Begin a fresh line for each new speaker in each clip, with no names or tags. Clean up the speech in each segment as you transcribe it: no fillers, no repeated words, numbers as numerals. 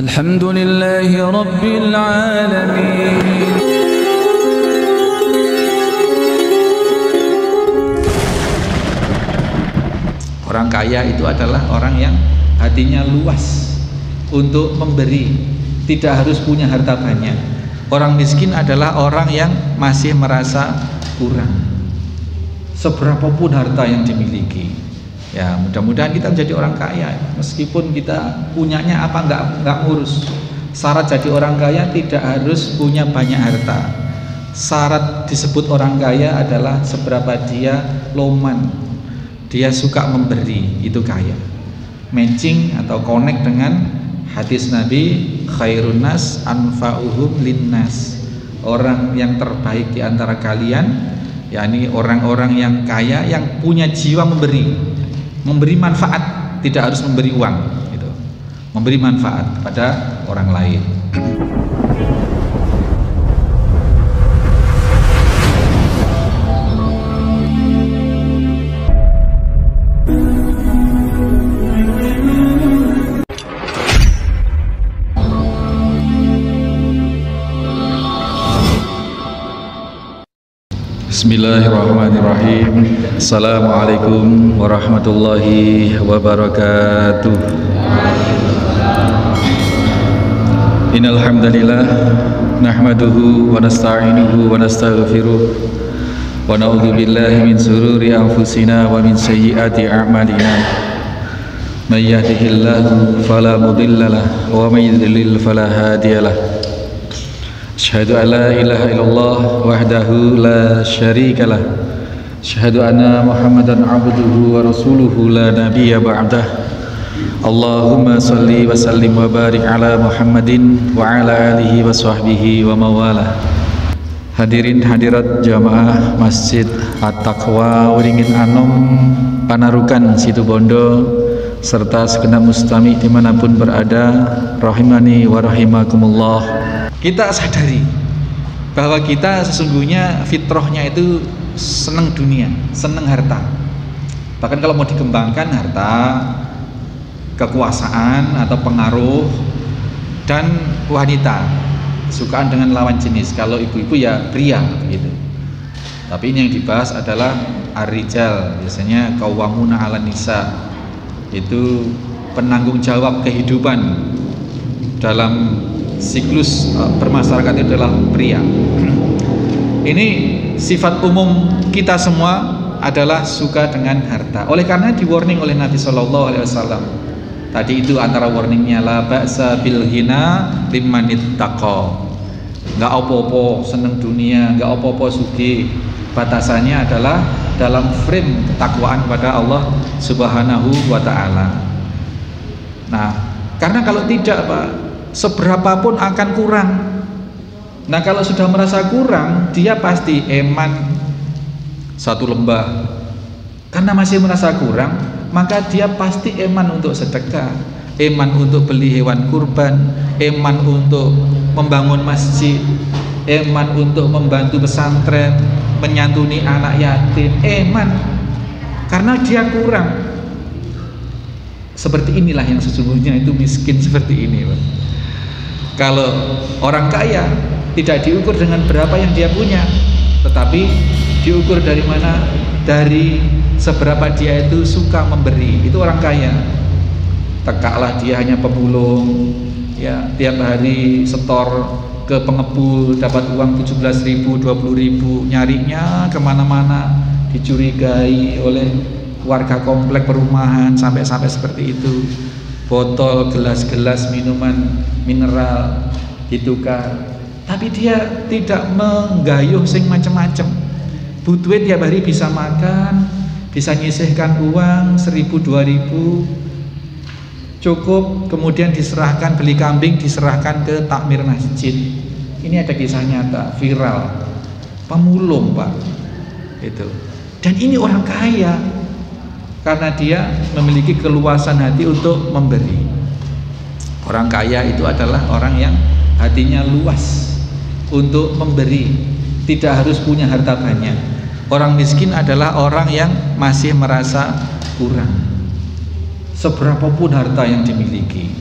Alhamdulillahi Rabbil Alamin.
Orang kaya itu adalah orang yang hatinya luas untuk memberi, tidak harus punya harta banyak. Orang miskin adalah orang yang masih merasa kurang, seberapapun harta yang dimiliki. Ya, mudah-mudahan kita menjadi orang kaya, meskipun kita punyanya apa nggak ngurus. Syarat jadi orang kaya tidak harus punya banyak harta. Syarat disebut orang kaya adalah seberapa dia loman, dia suka memberi, itu kaya. Matching atau connect dengan hadis Nabi, khairun nas anfa'uhum linnas. Orang yang terbaik di antara kalian, yakni orang-orang yang kaya yang punya jiwa memberi manfaat, tidak harus memberi uang gitu. Memberi manfaat kepada orang lain. Bismillahirrahmanirrahim. Assalamualaikum warahmatullahi wabarakatuh. Innal hamdalillah nahmaduhu wa nasta'inuhu wa nastaghfiruh wa na'udzu billahi min shururi anfusina wa min sayyiati a'malina. May yahdihillahu fala mudhillalah wa may yudlil fala hadiyalah. Asyhadu an la ilaha illallah wahdahu la syarikalah. Asyhadu anna Muhammadan abduhu wa rasuluhu la nabiyya ba'dah. Allahumma salli wa sallim wa barik ala Muhammadin wa ala alihi wa sahbihi wa mawalah. Hadirin hadirat jamaah Masjid At-Taqwa Waringin Anom Panarukan Situbondo serta segenap mustami dimanapun berada, rahimani wa rahimakumullah. Kita sadari bahwa kita sesungguhnya fitrahnya itu senang dunia, senang harta. Bahkan kalau mau dikembangkan, harta, kekuasaan atau pengaruh, dan wanita, sukaan dengan lawan jenis. Kalau ibu-ibu ya pria gitu. Tapi ini yang dibahas adalah ar-rijal, biasanya qawwamuna 'alan nisa. Itu penanggung jawab kehidupan dalam siklus bermasyarakat itu adalah pria. Ini sifat umum kita semua adalah suka dengan harta. Oleh karena di warning oleh Nabi Shallallahu Alaihi Wasallam. Tadi itu antara warningnya la ba'sa bil ghina liman ittaqa. Enggak apa-apa seneng dunia, enggak apa-apa sugih. Batasannya adalah dalam frame ketakwaan kepada Allah Subhanahu wa taala. Nah, karena kalau tidak, Pak, seberapapun akan kurang. Nah, kalau sudah merasa kurang, dia pasti eman satu lembah. Karena masih merasa kurang, maka dia pasti eman untuk sedekah, eman untuk beli hewan kurban, eman untuk membangun masjid, eman untuk membantu pesantren, menyantuni anak yatim, eman. Karena dia kurang. Seperti inilah yang sesungguhnya itu miskin seperti ini, Pak. Kalau orang kaya tidak diukur dengan berapa yang dia punya, tetapi diukur dari mana? Dari seberapa dia itu suka memberi. Itu orang kaya. Tegaklah dia hanya pemulung, ya, tiap hari setor ke pengepul dapat uang 17.000, 20.000, nyarinya kemana-mana, dicurigai oleh warga komplek perumahan sampai seperti itu. Botol, gelas-gelas minuman mineral ditukar, tapi dia tidak menggayuh sing macam-macam. Butuh tiap hari bisa makan, bisa nyisihkan uang 1.000, 2.000 cukup, kemudian diserahkan, beli kambing diserahkan ke takmir masjid. Ini ada kisah nyata viral, pemulung, Pak, itu. Dan ini orang kaya karena dia memiliki keluasan hati untuk memberi. Orang kaya itu adalah orang yang hatinya luas untuk memberi, tidak harus punya harta banyak. Orang miskin adalah orang yang masih merasa kurang, seberapapun harta yang dimiliki.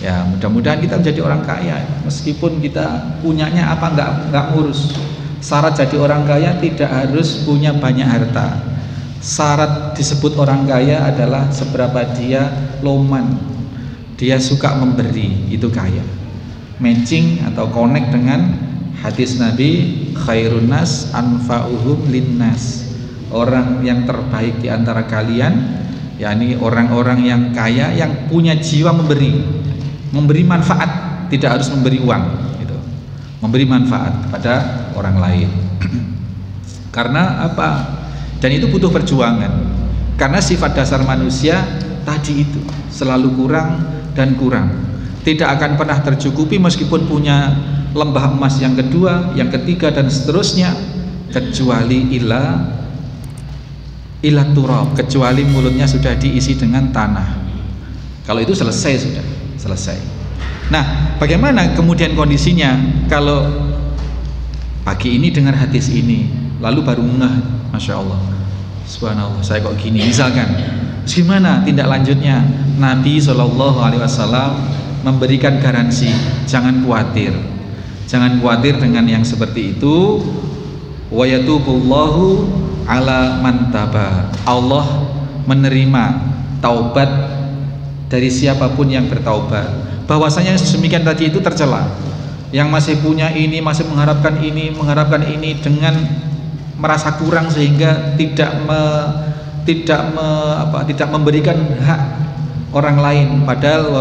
Ya, mudah-mudahan kita menjadi orang kaya, meskipun kita punyanya apa nggak ngurus. Syarat jadi orang kaya tidak harus punya banyak harta. Syarat disebut orang kaya adalah seberapa dia loman, dia suka memberi, itu kaya. Matching atau connect dengan hadis Nabi, khairun nas anfa'uhum linnas. Orang yang terbaik di antara kalian, yakni orang-orang yang kaya yang punya jiwa memberi manfaat, tidak harus memberi uang gitu. Memberi manfaat kepada orang lain. Karena apa? Dan itu butuh perjuangan. Karena sifat dasar manusia tadi itu selalu kurang dan kurang. Tidak akan pernah tercukupi meskipun punya lembah emas yang kedua, yang ketiga dan seterusnya, kecuali ila turab, kecuali mulutnya sudah diisi dengan tanah. Kalau itu selesai, sudah selesai. Nah, bagaimana kemudian kondisinya kalau pagi ini dengar hadis ini lalu baru ngeh, Masya Allah, subhanallah, saya kok gini misalkan, gimana tindak lanjutnya? Nabi SAW memberikan garansi, jangan khawatir dengan yang seperti itu. Wa yatubullahu ala man taba, Allah menerima taubat dari siapapun yang bertaubat. Bahwasanya demikian tadi itu tercela. Yang masih punya ini, masih mengharapkan ini dengan merasa kurang sehingga tidak memberikan hak orang lain, padahal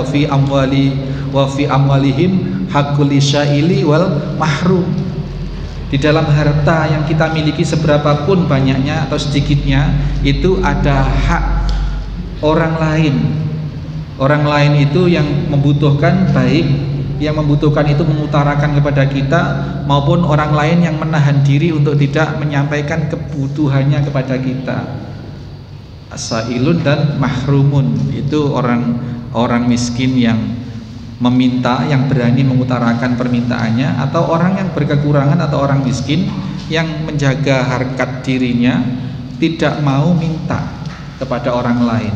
wa fi amwalihim haqqul lisyaili wal mahrum. Di dalam harta yang kita miliki seberapapun banyaknya atau sedikitnya, itu ada hak orang lain. Orang lain itu yang membutuhkan, baik yang membutuhkan itu mengutarakan kepada kita, maupun orang lain yang menahan diri untuk tidak menyampaikan kebutuhannya kepada kita. Asailun dan mahrumun, itu orang miskin yang meminta, yang berani mengutarakan permintaannya, atau orang yang berkekurangan atau orang miskin yang menjaga harkat dirinya, tidak mau minta kepada orang lain.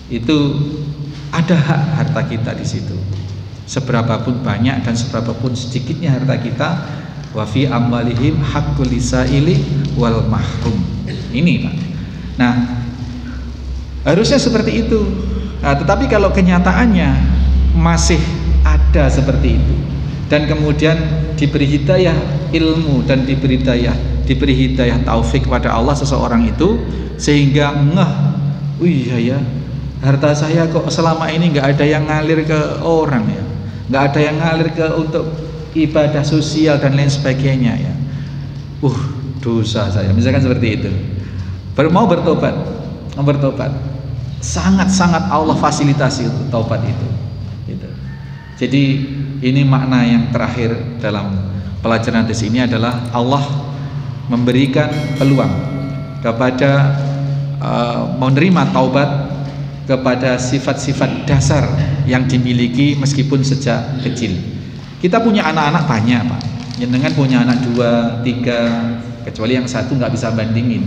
Itu ada hak harta kita di situ. Seberapapun banyak dan seberapapun sedikitnya harta kita, wa fi amwalihim haqqul lisaili wal mahrum. Ini Pak. Nah, harusnya seperti itu. Nah, tetapi kalau kenyataannya masih ada seperti itu, dan kemudian diberi hidayah ilmu dan diberi hidayah taufik kepada Allah seseorang itu, sehingga ngeh, oh iya ya, harta saya kok selama ini nggak ada yang ngalir ke orang ya, nggak ada yang ngalir ke untuk ibadah sosial dan lain sebagainya ya. Dosa saya, misalkan seperti itu. Mau bertobat, sangat-sangat Allah fasilitasi untuk taubat itu. Gitu. Jadi ini makna yang terakhir dalam pelajaran hadis ini adalah Allah memberikan peluang kepada menerima taubat kepada sifat-sifat dasar yang dimiliki meskipun sejak kecil. Kita punya anak-anak banyak Pak, dengan punya anak 2, 3, kecuali yang satu nggak bisa bandingin.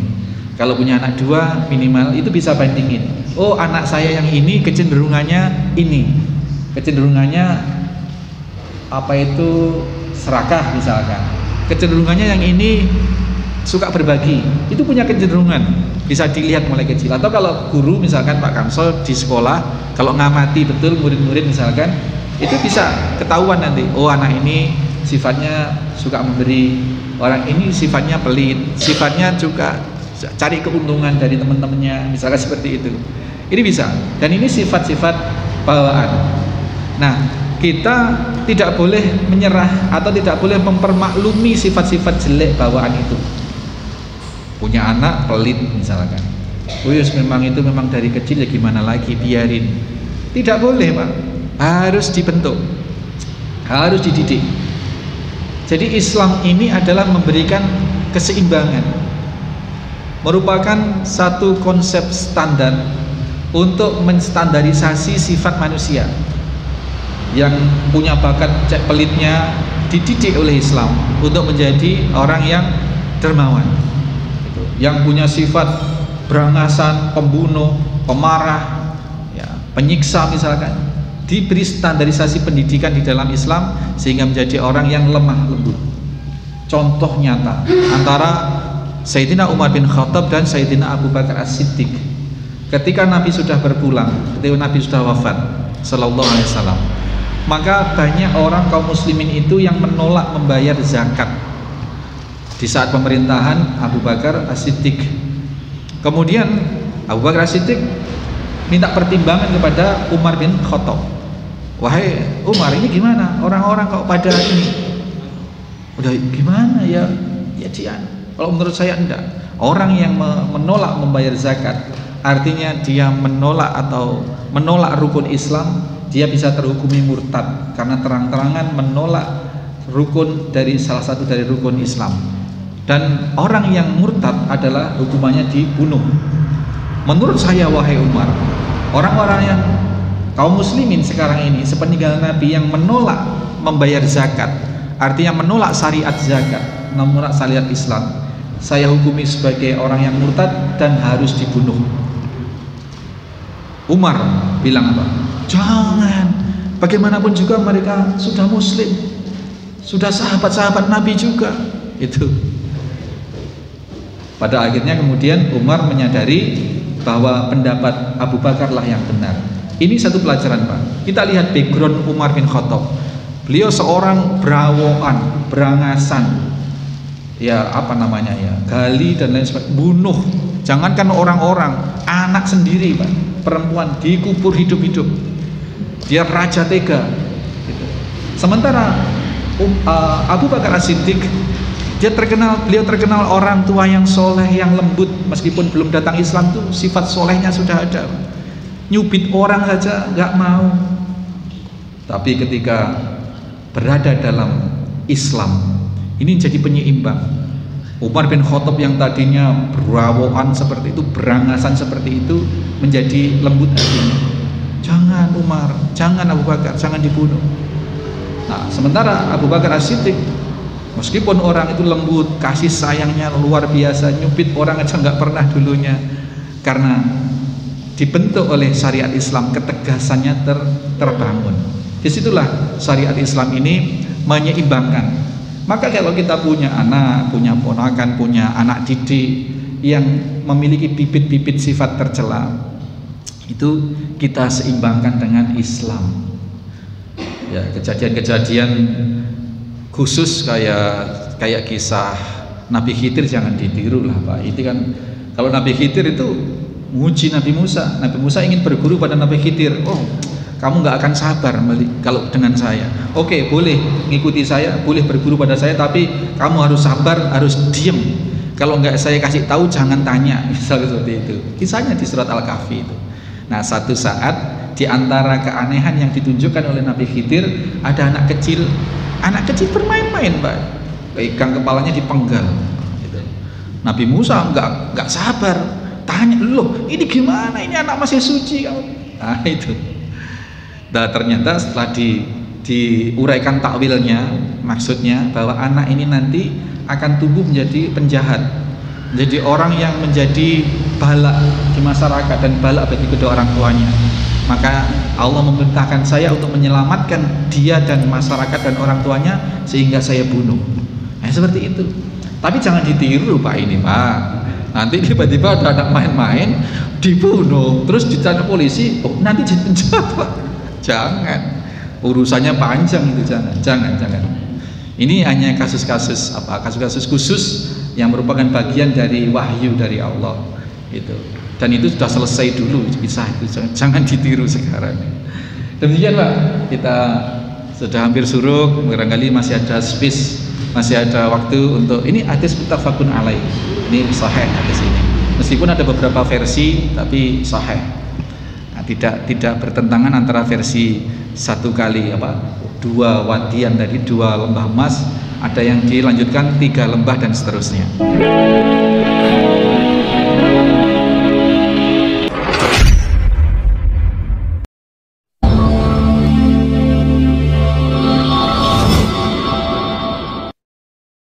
Kalau punya anak 2 minimal itu bisa bandingin. Oh, anak saya yang ini kecenderungannya serakah misalkan, kecenderungannya yang ini suka berbagi, itu punya kecenderungan, bisa dilihat mulai kecil. Atau kalau guru misalkan Pak Kamsol di sekolah, kalau ngamati betul murid-murid misalkan, itu bisa ketahuan nanti, oh anak ini sifatnya suka memberi, orang ini sifatnya pelit, sifatnya juga cari keuntungan dari teman-temannya, misalkan seperti itu. Ini bisa, dan ini sifat-sifat bawaan. Nah, kita tidak boleh menyerah atau tidak boleh mempermaklumi sifat-sifat jelek bawaan itu. Punya anak pelit misalkan, memang itu memang dari kecil, ya gimana lagi, biarin. Tidak boleh Pak, harus dibentuk, harus dididik. Jadi Islam ini adalah memberikan keseimbangan, merupakan satu konsep standar untuk menstandarisasi sifat manusia. Yang punya bakat pelitnya dididik oleh Islam untuk menjadi orang yang dermawan. Yang punya sifat berangasan, pembunuh, pemarah, ya, penyiksa misalkan, diberi standarisasi pendidikan di dalam Islam sehingga menjadi orang yang lemah lembut. Contoh nyata antara Sayyidina Umar bin Khattab dan Sayyidina Abu Bakar As-Siddiq. Ketika Nabi sudah berpulang, ketika Nabi sudah wafat sallallahu alaihi wasallam, maka banyak orang kaum muslimin itu yang menolak membayar zakat di saat pemerintahan Abu Bakar As-Siddiq. Kemudian Abu Bakar As-Siddiq minta pertimbangan kepada Umar bin Khattab. Wahai Umar, ini gimana? Orang-orang kok pada ini udah gimana ya? Ya dia. Kalau menurut saya enggak. Orang yang menolak membayar zakat artinya dia menolak atau menolak rukun Islam, dia bisa terhukumi murtad karena terang-terangan menolak rukun dari salah satu dari rukun Islam. Dan orang yang murtad adalah hukumannya dibunuh. Menurut saya wahai Umar, orang-orang yang kaum muslimin sekarang ini sepeninggalan Nabi yang menolak membayar zakat, artinya menolak syariat zakat, menolak syariat Islam, saya hukumi sebagai orang yang murtad dan harus dibunuh. Umar bilang apa? Jangan, bagaimanapun juga mereka sudah muslim, sudah sahabat-sahabat Nabi juga. Itu. Pada akhirnya kemudian Umar menyadari bahwa pendapat Abu Bakar lah yang benar. Ini satu pelajaran, Pak. Kita lihat background Umar bin Khattab. Beliau seorang berawoan, berangasan, ya apa namanya ya, gali dan lain sebagainya, bunuh. Jangankan orang-orang, anak sendiri, Pak, perempuan dikubur hidup-hidup. Dia raja tega. Gitu. Sementara Abu Bakar As-Siddiq, beliau terkenal orang tua yang soleh, yang lembut, meskipun belum datang Islam tuh sifat solehnya sudah ada. Nyubit orang saja nggak mau. Tapi ketika berada dalam Islam, ini jadi penyeimbang. Umar bin Khattab yang tadinya berawoan seperti itu, berangasan seperti itu, menjadi lembut hatinya. Jangan Umar, jangan Abu Bakar, jangan dibunuh. Nah, sementara Abu Bakar As-Siddiq, meskipun orang itu lembut, kasih sayangnya luar biasa, nyubit orang aja nggak pernah dulunya, karena dibentuk oleh syariat Islam, ketegasannya terbangun. Disitulah syariat Islam ini menyeimbangkan. Maka kalau kita punya anak, punya ponakan, punya anak didik yang memiliki bibit-bibit sifat tercela, itu kita seimbangkan dengan Islam. Ya, kejadian-kejadian khusus kayak kisah Nabi Khidir jangan ditiru lah, Pak. Itu kan kalau Nabi Khidir itu menguji Nabi Musa. Nabi Musa ingin berguru pada Nabi Khidir. Oh, kamu nggak akan sabar kalau dengan saya. Oke, boleh ngikuti saya, boleh berguru pada saya, tapi kamu harus sabar, harus diem. Kalau nggak saya kasih tahu jangan tanya, misalnya seperti itu. Kisahnya di surat Al-Kahfi itu. Nah, satu saat di antara keanehan yang ditunjukkan oleh Nabi Khidir, ada anak kecil bermain-main, Pak. Pegang kepalanya dipenggal. Gitu. Nabi Musa nggak sabar, tanya, loh ini gimana? Ini anak masih suci kamu. Nah itu. Nah, ternyata setelah diuraikan takwilnya, maksudnya bahwa anak ini nanti akan tumbuh menjadi penjahat, menjadi orang yang menjadi bala di masyarakat dan bala bagi kedua orang tuanya. Maka Allah memerintahkan saya untuk menyelamatkan dia dan masyarakat dan orang tuanya sehingga saya bunuh. Nah, seperti itu. Tapi jangan ditiru, Pak, ini, Pak. Nanti tiba-tiba ada anak main-main dibunuh, terus ditanya polisi, oh nanti jadi penjahat, Pak. Jangan, urusannya panjang itu, jangan. Ini hanya kasus-kasus khusus yang merupakan bagian dari wahyu dari Allah itu. Dan itu sudah selesai dulu kisah itu, jangan ditiru sekarang. Demikian, Pak, kita sudah hampir suruk, barangkali masih ada space, masih ada waktu untuk ini hadis muttafaqun alaih. Ini sahih hadis ini. Meskipun ada beberapa versi tapi sahih. Nah, tidak bertentangan antara versi dua wadian tadi, 2 lembah emas, ada yang dilanjutkan 3 lembah dan seterusnya.